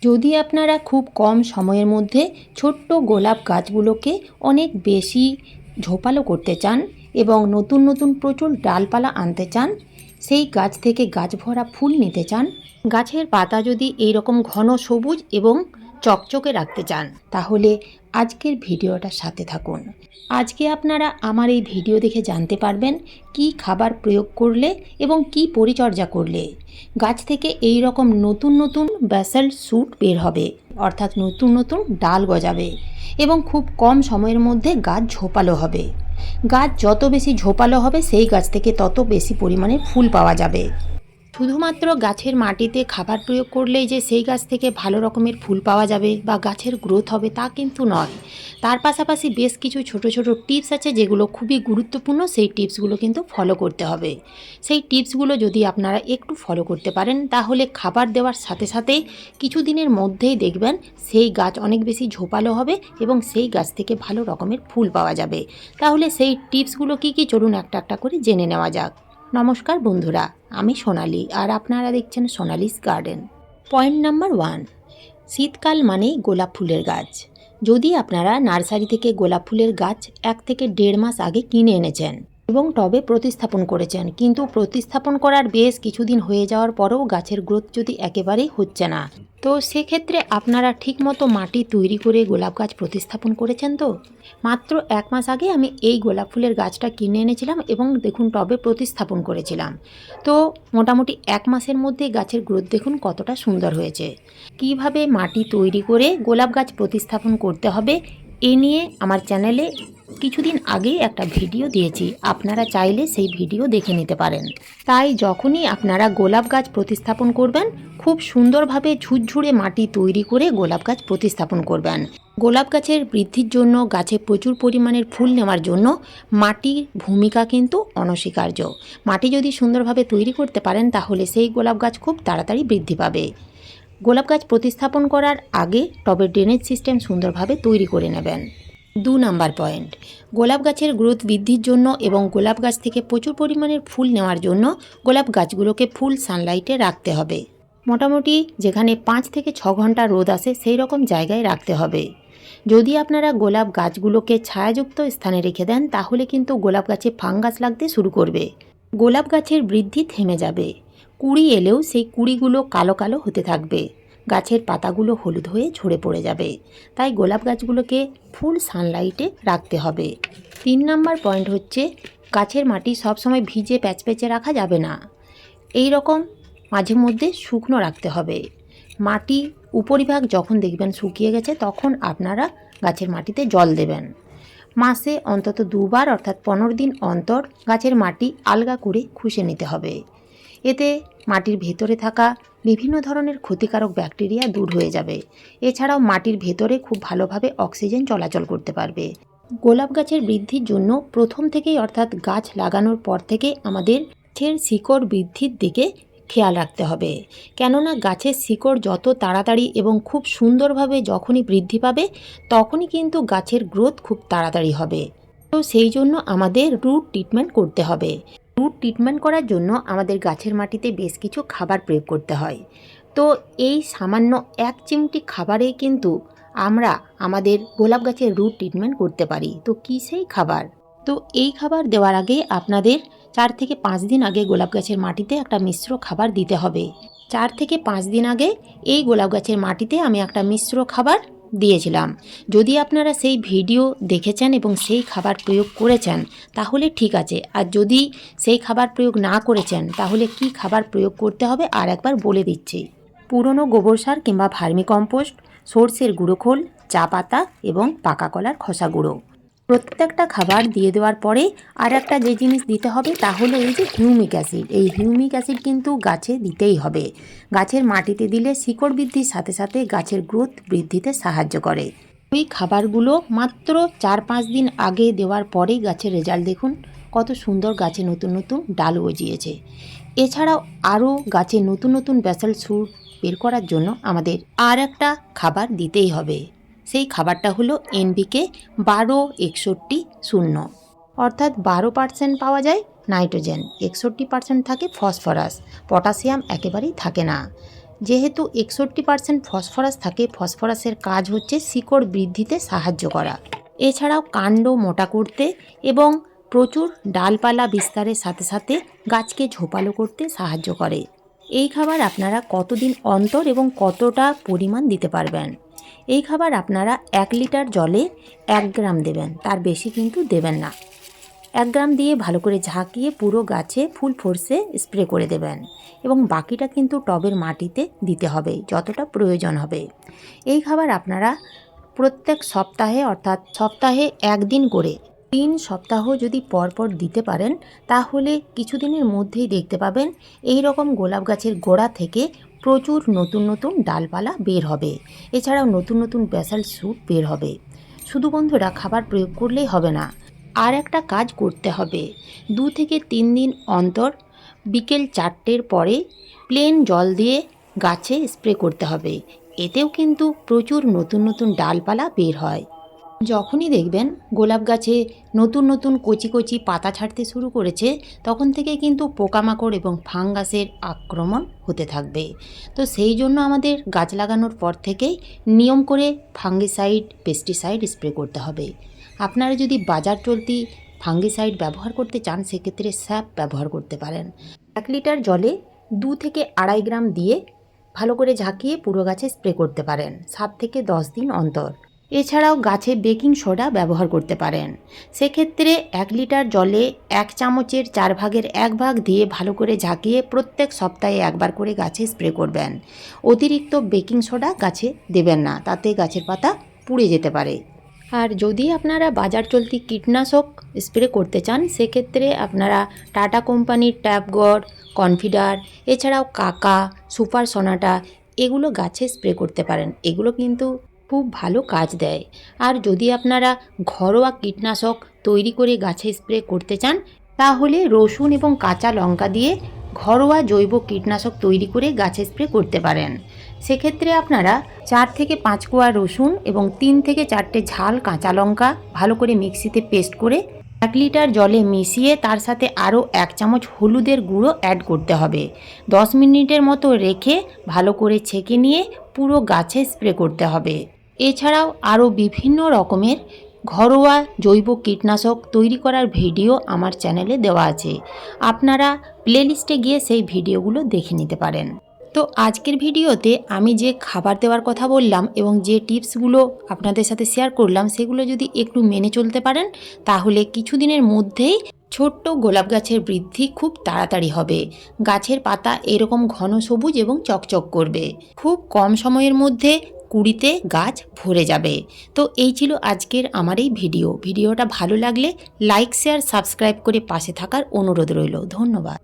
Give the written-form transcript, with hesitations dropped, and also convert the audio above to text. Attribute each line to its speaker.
Speaker 1: যদি আপনারা খুব কম সময়ের মধ্যে ছোট্ট গোলাপ গাছগুলোকে অনেক বেশি ঝোপালো করতে চান এবং নতুন নতুন প্রচুর ডালপালা আনতে চান, সেই গাছ থেকে গাছ ভরা ফুল নিতে চান, গাছের পাতা যদি এইরকম ঘন সবুজ এবং চকচকে রাখতে চান, তাহলে আজকের ভিডিওটার সাথে থাকুন। আজকে আপনারা আমার এই ভিডিও দেখে জানতে পারবেন কি খাবার প্রয়োগ করলে এবং কি পরিচর্যা করলে গাছ থেকে এই রকম নতুন নতুন ব্যাসাল্ট শুট বের হবে, অর্থাৎ নতুন নতুন ডাল গজাবে এবং খুব কম সময়ের মধ্যে গাছ ঝোপালো হবে। গাছ যত বেশি ঝোপালো হবে সেই গাছ থেকে তত বেশি পরিমাণে ফুল পাওয়া যাবে। শুধুমাত্র গাছের মাটিতে খাবার প্রয়োগ করলেই যে সেই গাছ থেকে ভালো রকমের ফুল পাওয়া যাবে বা গাছের গ্রোথ হবে তা কিন্তু নয়। তার পাশাপাশি বেশ কিছু ছোট ছোট টিপস আছে যেগুলো খুবই গুরুত্বপূর্ণ, সেই টিপসগুলো কিন্তু ফলো করতে হবে। সেই টিপসগুলো যদি আপনারা একটু ফলো করতে পারেন তাহলে খাবার দেওয়ার সাথে সাথে কিছুদিনের মধ্যেই দেখবেন সেই গাছ অনেক বেশি ঝোপালো হবে এবং সেই গাছ থেকে ভালো রকমের ফুল পাওয়া যাবে। তাহলে সেই টিপসগুলো কি চলুন একটা একটা করে জেনে নেওয়া যাক। নমস্কার বন্ধুরা, আমি সোনালি আর আপনারা দেখছেন সোনালিস গার্ডেন। পয়েন্ট নাম্বার 1, শীতকাল মানেই গোলাপ ফুলের গাছ। যদি আপনারা নার্সারি থেকে গোলাপ ফুলের গাছ 1 থেকে 1.5 মাস আগে কিনে এনেছেন এবং টবে প্রতিস্থাপন করেছেন, কিন্তু প্রতিস্থাপন করার বেশ কিছুদিন হয়ে যাওয়ার পরেও গাছের গ্রোথ যদি একেবারেই হচ্ছে না, তো সেক্ষেত্রে আপনারা ঠিকমতো মাটি তৈরি করে গোলাপ গাছ প্রতিস্থাপন করেছেন তো? মাত্র 1 মাস আগে আমি এই গোলাপ ফুলের গাছটা কিনে এনেছিলাম এবং দেখুন টবে প্রতিস্থাপন করেছিলাম। তো মোটামুটি 1 মাসের মধ্যে গাছের গ্রোথ দেখুন কতটা সুন্দর হয়েছে। কিভাবে মাটি তৈরি করে গোলাপ গাছ প্রতিস্থাপন করতে হবে এ নিয়ে আমার চ্যানেলে কিছুদিন আগেই একটা ভিডিও দিয়েছি, আপনারা চাইলে সেই ভিডিও দেখে নিতে পারেন। তাই যখনই আপনারা গোলাপ গাছ প্রতিস্থাপন করবেন, খুব সুন্দরভাবে ঝুরঝুরে মাটি তৈরি করে গোলাপ গাছ প্রতিস্থাপন করবেন। গোলাপ গাছের বৃদ্ধির জন্য, গাছে প্রচুর পরিমাণের ফুল নেওয়ার জন্য মাটির ভূমিকা কিন্তু অনস্বীকার্য। মাটি যদি সুন্দরভাবে তৈরি করতে পারেন তাহলে সেই গোলাপ গাছ খুব তাড়াতাড়ি বৃদ্ধি পাবে। গোলাপ গাছ প্রতিস্থাপন করার আগে টবের ড্রেনেজ সিস্টেম সুন্দরভাবে তৈরি করে নেবেন। 2 নাম্বার পয়েন্ট, গোলাপ গাছের গ্রোথ বৃদ্ধির জন্য এবং গোলাপ গাছ থেকে প্রচুর পরিমাণের ফুল নেওয়ার জন্য গোলাপ গাছগুলোকে ফুল সানলাইটে রাখতে হবে। মোটামুটি যেখানে 5 থেকে 6 ঘন্টা রোদ আসে সেই রকম জায়গায় রাখতে হবে। যদি আপনারা গোলাপ গাছগুলোকে ছায়াযুক্ত স্থানে রেখে দেন তাহলে কিন্তু গোলাপ গাছে ফাঙ্গাস লাগতে শুরু করবে, গোলাপ গাছের বৃদ্ধি থেমে যাবে, কুঁড়ি এলেও সেই কুঁড়িগুলো কালো কালো হতে থাকবে, গাছের পাতাগুলো হলুদ হয়ে ঝরে পড়ে যাবে। তাই গোলাপ গাছগুলোকে ফুল সানলাইটে রাখতে হবে। 3 নাম্বার পয়েন্ট হচ্ছে, গাছের মাটি সবসময় ভিজে প্যাচপ্যাচে রাখা যাবে না, এই রকম মাঝে মধ্যে শুকনো রাখতে হবে। মাটি উপরিভাগ যখন দেখবেন শুকিয়ে গেছে তখন আপনারা গাছের মাটিতে জল দেবেন। মাসে অন্তত 2 বার অর্থাৎ 15 দিন অন্তর গাছের মাটি আলগা করে খুশে নিতে হবে। এতে মাটির ভেতরে থাকা বিভিন্ন ধরনের ক্ষতিকারক ব্যাকটেরিয়া দূর হয়ে যাবে। এছাড়াও মাটির ভেতরে খুব ভালোভাবে অক্সিজেন চলাচল করতে পারবে। গোলাপ গাছের বৃদ্ধির জন্য প্রথম থেকেই অর্থাৎ গাছ লাগানোর পর থেকে আমাদের গাছের শিকড় বৃদ্ধির দিকে খেয়াল রাখতে হবে, কেননা গাছের শিকড় যত তাড়াতাড়ি এবং খুব সুন্দরভাবে যখনই বৃদ্ধি পাবে তখনই কিন্তু গাছের গ্রোথ খুব তাড়াতাড়ি হবে। তো সেই জন্য আমাদের রুট ট্রিটমেন্ট করতে হবে। রুট ট্রিটমেন্ট করার জন্য আমাদের গাছের মাটিতে বেশ কিছু খাবার প্রয়োগ করতে হয়। তো এই সামান্য 1 চিমটি খাবারেই কিন্তু আমরা আমাদের গোলাপ গাছের রুট ট্রিটমেন্ট করতে পারি। তো কী সেই খাবার? তো এই খাবার দেওয়ার আগে আপনাদের 4 থেকে 5 দিন আগে গোলাপ গাছের মাটিতে একটা মিশ্র খাবার দিতে হবে। 4 থেকে 5 দিন আগে এই গোলাপ গাছের মাটিতে আমি একটা মিশ্র খাবার দিয়েছিলাম। যদি আপনারা সেই ভিডিও দেখেছেন এবং সেই খাবার প্রয়োগ করেছেন তাহলে ঠিক আছে, আর যদি সেই খাবার প্রয়োগ না করেছেন তাহলে কি খাবার প্রয়োগ করতে হবে আর একবার বলে দিচ্ছি। পুরনো গোবর সার কিংবা ভার্মি কম্পোস্ট, সর্ষের গুঁড়ো খোল, চা পাতা এবং পাকা কলার খোসা গুঁড়ো। প্রত্যেকটা খাবার দিয়ে দেওয়ার পরে আর একটা যে জিনিস দিতে হবে তা হলো এই যে হিউমিক অ্যাসিড। এই হিউমিক অ্যাসিড কিন্তু গাছে দিতেই হবে। গাছের মাটিতে দিলে শিকড় বৃদ্ধির সাথে সাথে গাছের গ্রোথ বৃদ্ধিতে সাহায্য করে। ওই খাবারগুলো মাত্র 4-5 দিন আগে দেওয়ার পরেই গাছের রেজাল্ট দেখুন কত সুন্দর, গাছে নতুন নতুন ডাল গজিয়েছে। এছাড়াও আরও গাছে নতুন নতুন ব্যাসাল্ট শুট বের করার জন্য আমাদের আর একটা খাবার দিতেই হবে। সেই খাবারটা হলো NPK 12-61-0, অর্থাৎ 12% পাওয়া যায় নাইট্রোজেন, 61% থাকে ফসফরাস, পটাশিয়াম একেবারেই থাকে না। যেহেতু 61% ফসফরাস থাকে, ফসফরাসের কাজ হচ্ছে শিকড় বৃদ্ধিতে সাহায্য করা। এছাড়াও কাণ্ড মোটা করতে এবং প্রচুর ডালপালা বিস্তারের সাথে সাথে গাছকে ঝোপালো করতে সাহায্য করে। এই খাবার আপনারা কতদিন অন্তর এবং কতটা পরিমাণ দিতে পারবেন? এই খাবার আপনারা 1 লিটার জলে 1 গ্রাম দেবেন, তার বেশি কিন্তু দেবেন না। 1 গ্রাম দিয়ে ভালো করে ঝাঁকিয়ে পুরো গাছে ফুল ফোর্সে স্প্রে করে দেবেন এবং বাকিটা কিন্তু টবের মাটিতে দিতে হবে যতটা প্রয়োজন হবে। এই খাবার আপনারা প্রত্যেক সপ্তাহে অর্থাৎ সপ্তাহে 1 দিন করে 3 সপ্তাহ যদি পরপর দিতে পারেন, তাহলে কিছুদিনের মধ্যেই দেখতে পাবেন এই রকম গোলাপ গাছের গোড়া থেকে প্রচুর নতুন নতুন ডালপালা বের হবে। এছাড়াও নতুন নতুন ব্যাসাল্ট শুট বের হবে। শুধু বন্ধুরা খাবার প্রয়োগ করলেই হবে না, আর একটা কাজ করতে হবে। 2 থেকে 3 দিন অন্তর বিকেল 4টের পরে প্লেন জল দিয়ে গাছে স্প্রে করতে হবে। এতেও কিন্তু প্রচুর নতুন নতুন ডালপালা বের হয়। যখনই দেখবেন গোলাপ গাছে নতুন নতুন কচি কচি পাতা ছাড়তে শুরু করেছে, তখন থেকে কিন্তু পোকামাকড় এবং ফাঙ্গাসের আক্রমণ হতে থাকবে। তো সেই জন্য আমাদের গাছ লাগানোর পর থেকেই নিয়ম করে ফাঙ্গিসাইড, পেস্টিসাইড স্প্রে করতে হবে। আপনারা যদি বাজার চলতি ফাঙ্গিসাইড ব্যবহার করতে চান, সেক্ষেত্রে স্যাপ ব্যবহার করতে পারেন। 1 লিটার জলে 2 থেকে 2.5 গ্রাম দিয়ে ভালো করে ঝাঁকিয়ে পুরো গাছে স্প্রে করতে পারেন 7 থেকে 10 দিন অন্তর। এছাড়াও গাছে বেকিং সোডা ব্যবহার করতে পারেন। সেক্ষেত্রে 1 লিটার জলে 1 চামচের 4 ভাগের 1 ভাগ দিয়ে ভালো করে ঝাঁকিয়ে প্রত্যেক সপ্তাহে একবার করে গাছে স্প্রে করবেন। অতিরিক্ত বেকিং সোডা গাছে দেবেন না, তাতে গাছের পাতা পুড়ে যেতে পারে। আর যদি আপনারা বাজার চলতি কীটনাশক স্প্রে করতে চান, সেক্ষেত্রে আপনারা টাটা কোম্পানির ট্যাপগড়, কনফিডার, এছাড়াও কাকা, সুপার সোনাটা এগুলো গাছে স্প্রে করতে পারেন। এগুলো কিন্তু খুব ভালো কাজ দেয়। আর যদি আপনারা ঘরোয়া কীটনাশক তৈরি করে গাছে স্প্রে করতে চান, তাহলে রসুন এবং কাঁচা লঙ্কা দিয়ে ঘরোয়া জৈব কীটনাশক তৈরি করে গাছে স্প্রে করতে পারেন। সেক্ষেত্রে আপনারা 4 থেকে 5 কোয়া রসুন এবং 3 থেকে 4টে ঝাল কাঁচা লঙ্কা ভালো করে মিক্সিতে পেস্ট করে 1 লিটার জলে মিশিয়ে তার সাথে আরও 1 চামচ হলুদের গুঁড়ো অ্যাড করতে হবে। 10 মিনিটের মতো রেখে ভালো করে ছেঁকে নিয়ে পুরো গাছে স্প্রে করতে হবে। এছাড়াও আরও বিভিন্ন রকমের ঘরোয়া জৈব কীটনাশক তৈরি করার ভিডিও আমার চ্যানেলে দেওয়া আছে, আপনারা প্লেলিস্টে গিয়ে সেই ভিডিওগুলো দেখে নিতে পারেন। তো আজকের ভিডিওতে আমি যে খাবার দেওয়ার কথা বললাম এবং যে টিপসগুলো আপনাদের সাথে শেয়ার করলাম, সেগুলো যদি একটু মেনে চলতে পারেন, তাহলে কিছুদিনের মধ্যেই ছোট্ট গোলাপ গাছের বৃদ্ধি খুব তাড়াতাড়ি হবে। গাছের পাতা এরকম ঘন সবুজ এবং চকচক করবে। খুব কম সময়ের মধ্যে কুড়িতে গাছ ভরে যাবে। তো এই ছিল আজকের আমার এই ভিডিওটা ভালো লাগলে লাইক, শেয়ার, সাবস্ক্রাইব করে পাশে থাকার অনুরোধ রইল। ধন্যবাদ।